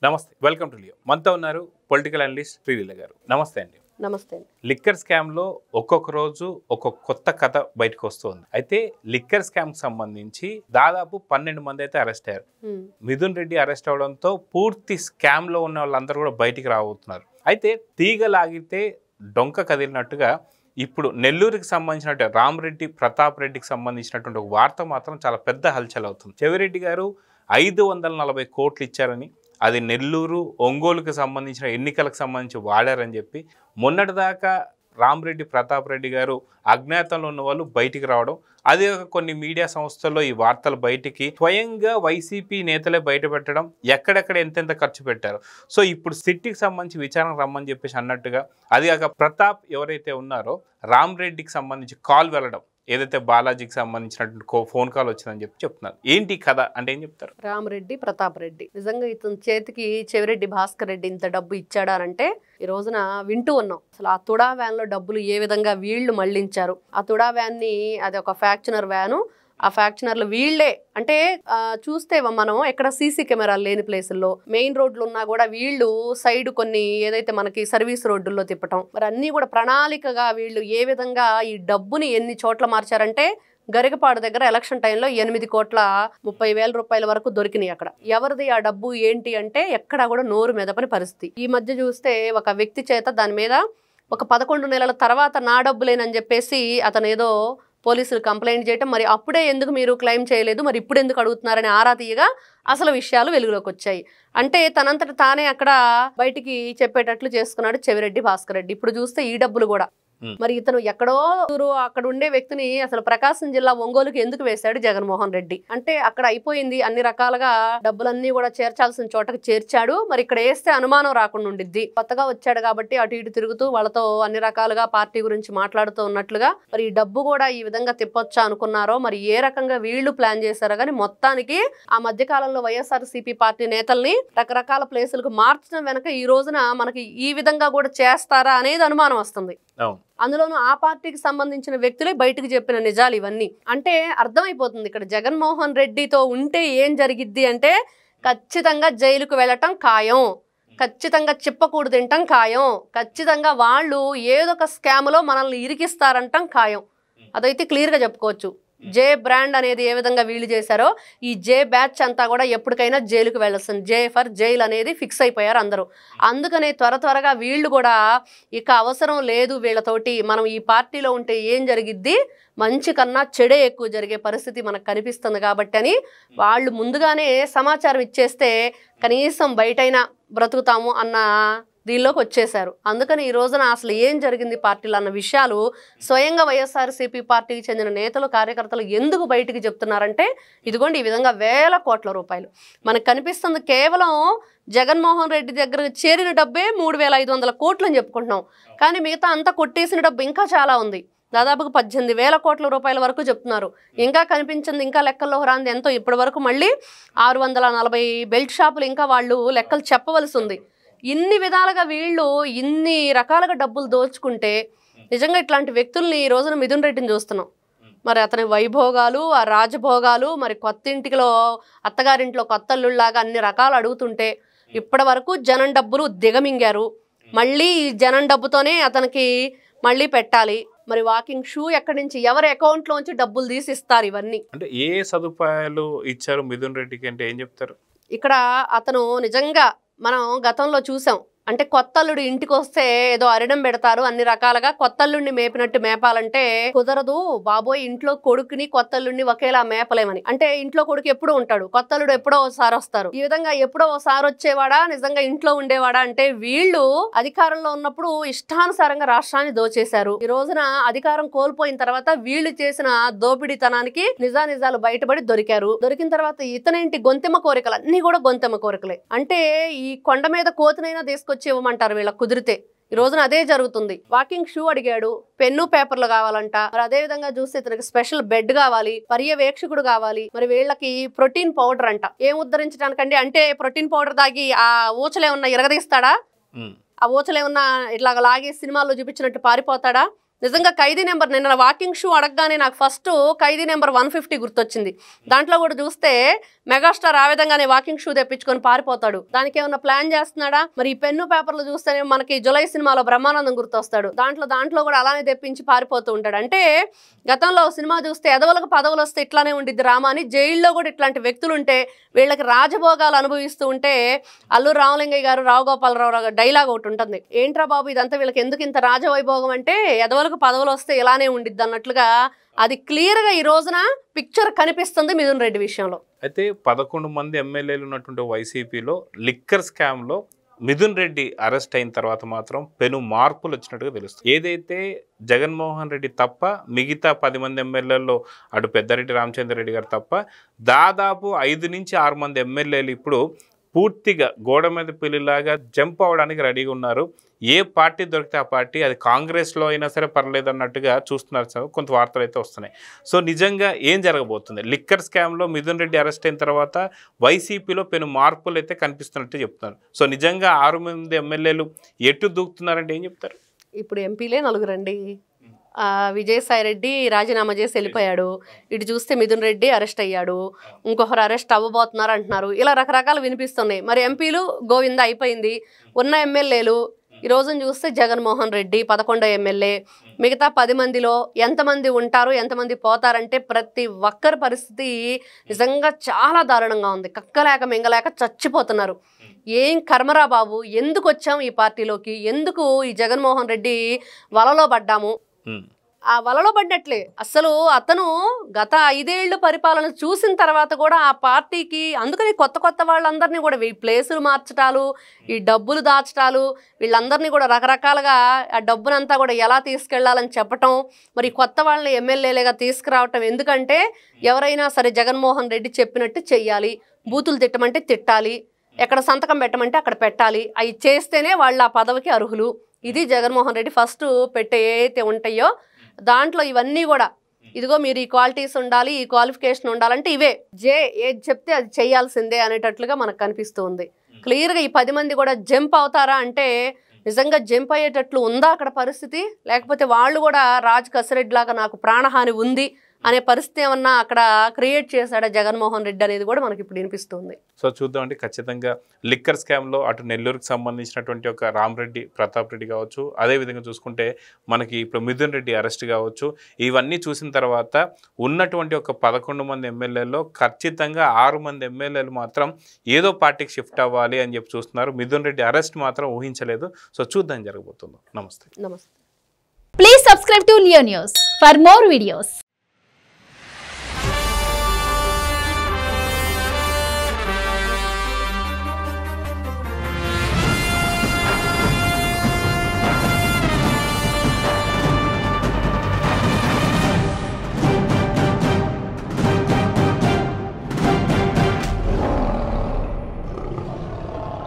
నమస్తే, welcome to Leo. మనతో ఉన్నారు పొలిటికల్ అనలిస్ట్ శ్రీలీల గారు. నమస్తే అండి. నమస్తే అండి. లిక్కర్ స్కామ్లో ఒక్కొక్క రోజు ఒక్కొక్క కొత్త కథ బయటకు వస్తుంది. అయితే లిక్కర్ స్కామ్కి సంబంధించి దాదాపు 12 మంది అయితే అరెస్ట్ అయ్యారు. మిథున్ రెడ్డి అరెస్ట్ అవడంతో పూర్తి స్కామ్లో ఉన్న వాళ్ళందరూ కూడా బయటికి రాబోతున్నారు. అయితే తీగలాగితే డొంక కదిలినట్టుగా ఇప్పుడు నెల్లూరుకి సంబంధించినట్టు రామరెడ్డి ప్రతాప్ రెడ్డికి సంబంధించినటువంటి ఒక వార్త మాత్రం చాలా పెద్ద హల్చల్ అవుతుంది. చెవిరెడ్డి గారు 540 కోట్లు ఇచ్చారని, అది నెల్లూరు ఒంగోలుకు సంబంధించిన ఎన్నికలకు సంబంధించి వాడారని చెప్పి మొన్నటిదాకా రామరెడ్డి ప్రతాప్ రెడ్డి గారు అజ్ఞాతంలో ఉన్న వాళ్ళు బయటికి రావడం, అదే కొన్ని మీడియా సంస్థల్లో ఈ వార్తలు బయటికి స్వయంగా వైసీపీ నేతలే బయట పెట్టడం, ఎక్కడెక్కడ ఎంతెంత ఖర్చు పెట్టారు. సో ఇప్పుడు సిట్టికి సంబంధించి విచారణ రమ్మని చెప్పేసి అన్నట్టుగా, అది కాక ప్రతాప్ ఎవరైతే ఉన్నారో రామరెడ్డికి సంబంధించి కాల్ వెళ్ళడం, ఏదైతే బాలాజీకి సంబంధించినటువంటి ఫోన్ కాల్ వచ్చిందని చెప్పి చెప్తున్నారు. ఏంటి కథ అంటే ఏం చెప్తారు? రామరెడ్డి ప్రతాప్ రెడ్డి నిజంగా ఇతని చేతికి చెవిరెడ్డి భాస్కర్ రెడ్డి ఇంత డబ్బు ఇచ్చాడా అంటే ఈ రోజున వింటూ ఉన్నాం. అసలు ఆ తుడా వ్యాన్ లో డబ్బులు ఏ విధంగా వీళ్ళు మళ్లించారు. ఆ తుడా వ్యాన్ ని అది ఒక ఫ్యాక్చనర్ వ్యాను, ఆ ఫ్యాక్చనర్లు వీళ్లే అంటే చూస్తే మనం ఎక్కడ సీసీ కెమెరాలు లేని ప్లేసుల్లో మెయిన్ రోడ్లు ఉన్నా కూడా వీళ్ళు సైడ్ కొన్ని ఏదైతే మనకి సర్వీస్ రోడ్డుల్లో తిప్పటం, మరి అన్ని కూడా ప్రణాళికగా వీళ్ళు ఏ విధంగా ఈ డబ్బుని ఎన్ని చోట్ల మార్చారంటే గరికపాడు దగ్గర ఎలక్షన్ టైంలో 8,30,00,000 రూపాయల వరకు దొరికినాయి. అక్కడ ఎవరిది ఆ డబ్బు ఏంటి అంటే ఎక్కడా కూడా నోరు మెదపని పరిస్థితి. ఈ మధ్య చూస్తే ఒక వ్యక్తి చేత దాని మీద ఒక 11 నెలల తర్వాత నా డబ్బులేనని చెప్పేసి అతను ఏదో పోలీసులు కంప్లైంట్ చేయటం, మరి అప్పుడే ఎందుకు మీరు క్లెయిమ్ చేయలేదు, మరి ఇప్పుడు ఎందుకు అడుగుతున్నారని ఆరా తీయగా అసలు విషయాలు వెలుగులోకి వచ్చాయి. అంటే తనంతట తానే అక్కడ బయటికి చెప్పేటట్లు చేసుకున్నాడు చెవిరెడ్డి భాస్కర్ రెడ్డి. ఇప్పుడు చూస్తే ఈ డబ్బులు కూడా మరి ఇతను ఎక్కడో అక్కడ ఉండే వ్యక్తిని అసలు ప్రకాశం జిల్లా ఒంగోలుకి ఎందుకు వేశాడు జగన్మోహన్ రెడ్డి అంటే అక్కడ అయిపోయింది. అన్ని రకాలుగా డబ్బులన్నీ కూడా చేర్చాల్సిన చోటకి చేర్చాడు. మరి ఇక్కడ వేస్తే అనుమానం రాకుండా ఉండిద్ది. కొత్తగా వచ్చాడు కాబట్టి అటు ఇటు తిరుగుతూ వాళ్ళతో అన్ని రకాలుగా పార్టీ గురించి మాట్లాడుతూ ఉన్నట్లుగా మరి ఈ డబ్బు కూడా ఈ విధంగా తిప్పొచ్చా అనుకున్నారో, మరి ఏ రకంగా వీళ్ళు ప్లాన్ చేశారో కానీ మొత్తానికి ఆ మధ్య కాలంలో వైఎస్ఆర్సీపీ పార్టీ నేతల్ని రకరకాల ప్లేసులకు మార్చడం వెనక ఈ రోజున మనకి ఈ విధంగా కూడా చేస్తారా అనేది అనుమానం వస్తుంది. అందులోనూ ఆ పార్టీకి సంబంధించిన వ్యక్తులే బయటకు చెప్పిన నిజాలు ఇవన్నీ. అంటే అర్థమైపోతుంది ఇక్కడ జగన్మోహన్ రెడ్డితో ఉంటే ఏం జరిగిద్ది అంటే ఖచ్చితంగా జైలుకు వెళ్ళటం ఖాయం, ఖచ్చితంగా చిప్పకూడు తింటాం ఖాయం, ఖచ్చితంగా వాళ్ళు ఏదో ఒక స్కామ్లో మనల్ని ఇరికిస్తారంటాం ఖాయం. అదైతే క్లియర్గా చెప్పుకోవచ్చు. జే బ్రాండ్ అనేది ఏ విధంగా వీళ్ళు చేశారో ఈ జే బ్యాచ్ అంతా కూడా ఎప్పటికైనా జైలుకు వెళ్ళొస్తుంది. జే ఫర్ జైల్ అనేది ఫిక్స్ అయిపోయారు అందరూ. అందుకనే త్వరగా వీళ్ళు కూడా ఇక అవసరం లేదు వీళ్ళతోటి, మనం ఈ పార్టీలో ఉంటే ఏం జరిగిద్ది, మంచి కన్నా చెడే ఎక్కువ జరిగే పరిస్థితి మనకు కనిపిస్తుంది కాబట్టి అని వాళ్ళు ముందుగానే సమాచారం ఇచ్చేస్తే కనీసం బయటైనా బ్రతుకుతాము అన్న దీనిలోకి వచ్చేశారు. అందుకని ఈ రోజున అసలు ఏం జరిగింది పార్టీలో అన్న విషయాలు స్వయంగా వైఎస్ఆర్సీపీ పార్టీకి చెందిన నేతలు కార్యకర్తలు ఎందుకు బయటికి చెప్తున్నారంటే ఇదిగోండి ఈ విధంగా వేల కోట్ల రూపాయలు మనకు కనిపిస్తుంది. కేవలం జగన్మోహన్ రెడ్డి దగ్గర చేరిన డబ్బే 3,500 కోట్లు అని చెప్పుకుంటున్నాం. కానీ మిగతా అంతా కొట్టేసిన డబ్బు ఇంకా చాలా ఉంది. దాదాపుగా 18,000 కోట్ల రూపాయల వరకు చెప్తున్నారు. ఇంకా కనిపించింది, ఇంకా లెక్కల్లో రాంది ఎంతో. ఇప్పటి వరకు మళ్ళీ 640 బెల్ట్ షాపులు ఇంకా వాళ్ళు లెక్కలు చెప్పవలసి ఉంది. ఇన్ని విధాలుగా వీళ్ళు ఇన్ని రకాలుగా డబ్బులు దోచుకుంటే నిజంగా ఇట్లాంటి వ్యక్తుల్ని ఈ రోజున మిథున్ రెడ్డిని చూస్తున్నాం. మరి అతని వైభోగాలు, ఆ రాజభోగాలు, మరి కొత్త ఇంటిలో అత్తగారింట్లో కొత్తల్లులాగా అన్ని రకాలు అడుగుతుంటే ఇప్పటి వరకు జనం డబ్బులు దిగమింగారు. మళ్ళీ ఈ జనం డబ్బుతోనే అతనికి మళ్ళీ పెట్టాలి. మరి వాకింగ్ షూ ఎక్కడి నుంచి ఎవరి అకౌంట్లోంచి డబ్బులు తీసిస్తారు. ఇవన్నీ అంటే ఏ సదుపాయాలు ఇచ్చారు మిథున్ రెడ్డికి అంటే ఏం చెప్తారు? ఇక్కడ అతను నిజంగా మనం గతంలో చూసాం. అంటే కొత్తల్లుడు ఇంటికి వస్తే ఏదో అరిడం పెడతారు, అన్ని రకాలుగా కొత్తల్లుడిని మేపినట్టు మేపాలంటే కుదరదు బాబోయ్, ఇంట్లో కొడుకుని కొత్తల్లుడిని ఒకేలా మేపలేమని. అంటే ఇంట్లో కొడుకు ఎప్పుడూ ఉంటాడు, కొత్తల్లుడు ఎప్పుడో ఒకసారి వస్తారు. ఈ విధంగా ఎప్పుడో ఒకసారి వచ్చేవాడా నిజంగా ఇంట్లో ఉండేవాడా అంటే వీళ్ళు అధికారంలో ఉన్నప్పుడు ఇష్టానుసారంగా రాష్ట్రాన్ని దోచేశారు. ఈ రోజున అధికారం కోల్పోయిన తర్వాత వీళ్ళు చేసిన దోపిడీతనానికి నిజాలు బయటపడి దొరికారు. దొరికిన తర్వాత ఇతనేంటి గొంతెమ్మ కోరికలు అన్ని కూడా గొంతెమ్మ కోరికలే. అంటే ఈ కొండ మీద కోతినైనా తీసుకొచ్చి ఇవ్వమంటారు వీళ్ళకి కుదిరితే. ఈ రోజున అదే జరుగుతుంది. వాకింగ్ షూ అడిగాడు, పెన్ను పేపర్లు కావాలంట. మరి అదే విధంగా చూస్తే ఇతనికి స్పెషల్ బెడ్ కావాలి, పర్యవేక్షకుడు కావాలి. మరి వీళ్ళకి ప్రోటీన్ పౌడర్ అంట. ఏం ఉద్ధరించడానికండి అంటే ప్రోటీన్ పౌడర్ తాగి ఆ ఊచలేమన్నా ఇరగదీస్తాడా, ఆ ఊచలేమన్నా ఇట్లాగా లాగే సినిమాల్లో చూపించినట్టు పారిపోతాడా? నిజంగా ఖైదీ నెంబర్ నిన్న వాకింగ్ షూ అడగగానే నాకు ఫస్ట్ ఖైదీ నెంబర్ 150 గుర్తొచ్చింది. దాంట్లో కూడా చూస్తే మెగాస్టార్ ఆ విధంగానే వాకింగ్ షూ తెప్పించుకొని పారిపోతాడు. దానికి ఏమన్నా ప్లాన్ చేస్తున్నాడా? మరి ఈ పెన్ను పేపర్లు చూస్తేనే మనకి జులై సినిమాలో బ్రహ్మానందం గుర్తొస్తాడు. దాంట్లో కూడా అలానే తెప్పించి పారిపోతూ ఉంటాడు. అంటే గతంలో సినిమా చూస్తే ఎదవలకు పదవులు వస్తే ఇట్లానే ఉండిద్ది రామా అని, జైల్లో కూడా ఇట్లాంటి వ్యక్తులు ఉంటే వీళ్ళకి రాజభోగాలు అనుభవిస్తూ ఉంటే అల్లు రామలింగయ్య గారు, రావు గోపాలరావు గారు డైలాగ్ ఒకటి ఉంటుంది, ఏంట్రా బాబు ఇదంతా వీళ్ళకి ఎందుకు ఇంత రాజవైభోగం అంటే ఎదవలకు పదవులు వస్తే ఇలానే ఉండిద్ది అన్నట్లుగా అది క్లియర్గా ఈ రోజున పిక్చర్ కనిపిస్తుంది మిథున్ రెడ్డి విషయంలో. అయితే 11 మంది ఎమ్మెల్యేలు ఉన్నటువంటి వైసీపీలో లిక్కర్ స్కామ్లో మిథున్ రెడ్డి అరెస్ట్ అయిన తర్వాత మాత్రం పెను మార్పులు వచ్చినట్టుగా తెలుస్తుంది. ఏదైతే జగన్మోహన్ రెడ్డి తప్ప మిగతా 10 మంది ఎమ్మెల్యేల్లో అటు పెద్దారెడ్డి రామచంద్రారెడ్డి గారు తప్ప దాదాపు 5 నుంచి 6 మంది ఎమ్మెల్యేలు ఇప్పుడు పూర్తిగా గోడ మీద పిల్లిలాగా జంప్ అవ్వడానికి రెడీగా ఉన్నారు. ఏ పార్టీ దొరికితే ఆ పార్టీ, అది కాంగ్రెస్లో అయినా సరే పర్లేదు అన్నట్టుగా చూస్తున్నారు సార్. కొంత వార్తలు అయితే వస్తున్నాయి. సో నిజంగా ఏం జరగబోతుంది? లిక్కర్ స్కామ్లో మిథున్ రెడ్డి అరెస్ట్ అయిన తర్వాత వైసీపీలో పెను మార్పులు అయితే కనిపిస్తున్నట్టు చెప్తున్నారు. సో నిజంగా 6 మంది ఎమ్మెల్యేలు ఎటు దూకుతున్నారంటే ఏం చెప్తారు? ఇప్పుడు ఎంపీలే 4 అండి. విజయసాయిరెడ్డి రాజీనామా చేసి వెళ్ళిపోయాడు. ఇటు చూస్తే మిథున్ రెడ్డి అరెస్ట్ అయ్యాడు. ఇంకొకరు అరెస్ట్ అవ్వబోతున్నారు అంటున్నారు. ఇలా రకరకాలు వినిపిస్తున్నాయి. మరి ఎంపీలు గోవింద అయిపోయింది. ఉన్న ఎమ్మెల్యేలు ఈ రోజున చూస్తే జగన్మోహన్ రెడ్డి 11వ ఎమ్మెల్యే. మిగతా 10 మందిలో ఎంతమంది ఉంటారు, ఎంతమంది పోతారంటే ప్రతి ఒక్కరి పరిస్థితి నిజంగా చాలా దారుణంగా ఉంది. కక్కలేక మింగలేక చచ్చిపోతున్నారు. ఏం కర్మరా బాబు, ఎందుకు వచ్చాము ఈ పార్టీలోకి, ఎందుకు ఈ జగన్మోహన్ రెడ్డి వలలో పడ్డాము? ఆ వలలో పడ్డట్లే. అసలు అతను గత 5 ఏళ్ళు పరిపాలన చూసిన తర్వాత కూడా ఆ పార్టీకి, అందుకని కొత్త వాళ్ళందరినీ కూడా ఈ ప్లేసులు మార్చటాలు, ఈ డబ్బులు దాచటాలు, వీళ్ళందరినీ కూడా రకరకాలుగా ఆ డబ్బునంతా కూడా ఎలా తీసుకెళ్లాలని చెప్పటం, మరి కొత్త వాళ్ళని ఎమ్మెల్యేలుగా తీసుకురావటం. ఎందుకంటే ఎవరైనా సరే జగన్మోహన్ రెడ్డి చెప్పినట్టు చెయ్యాలి, బూతులు తిట్టమంటే తిట్టాలి, ఎక్కడ సంతకం పెట్టమంటే అక్కడ పెట్టాలి, అవి చేస్తేనే వాళ్ళు ఆ పదవికి అర్హులు. ఇది జగన్మోహన్ రెడ్డి ఫస్ట్ పెట్టే ఏవైతే ఉంటాయో దాంట్లో ఇవన్నీ కూడా, ఇదిగో మీరు ఈ క్వాలిటీస్ ఉండాలి, ఈ క్వాలిఫికేషన్ ఉండాలంటే ఇవే ఏది చెప్తే అది చేయాల్సిందే అనేటట్లుగా మనకు కనిపిస్తుంది. క్లియర్గా ఈ 10 మంది కూడా జంప్ అవుతారా అంటే నిజంగా జంప్ అయ్యేటట్లు ఉందా అక్కడ పరిస్థితి? లేకపోతే వాళ్ళు కూడా రాజ్ కసిరెడ్డి లాగా నాకు ప్రాణహాని ఉంది అనే పరిస్థితి ఏమన్నా అక్కడ క్రియేట్ చేశాడా జగన్మోహన్ రెడ్డి అనేది కూడా మనకి ఇప్పుడు వినిపిస్తుంది. సో చూద్దామండి. ఖచ్చితంగా లిక్కర్ స్కామ్లో అటు నెల్లూరుకి సంబంధించినటువంటి ఒక రామరెడ్డి ప్రతాప్ రెడ్డి కావచ్చు, అదేవిధంగా చూసుకుంటే మనకి ఇప్పుడు మిథున్ రెడ్డి అరెస్ట్ కావచ్చు, ఇవన్నీ చూసిన తర్వాత ఉన్నటువంటి ఒక 11 మంది ఎమ్మెల్యేల్లో ఖచ్చితంగా 6 మంది ఎమ్మెల్యేలు మాత్రం ఏదో పార్టీకి షిఫ్ట్ అవ్వాలి అని చెప్పి చూస్తున్నారు. మిథున్ రెడ్డి అరెస్ట్ మాత్రం ఊహించలేదు. సో చూద్దాం జరగబోతుందో. నమస్తే. నమస్తే. Please subscribe to Leo News for more videos.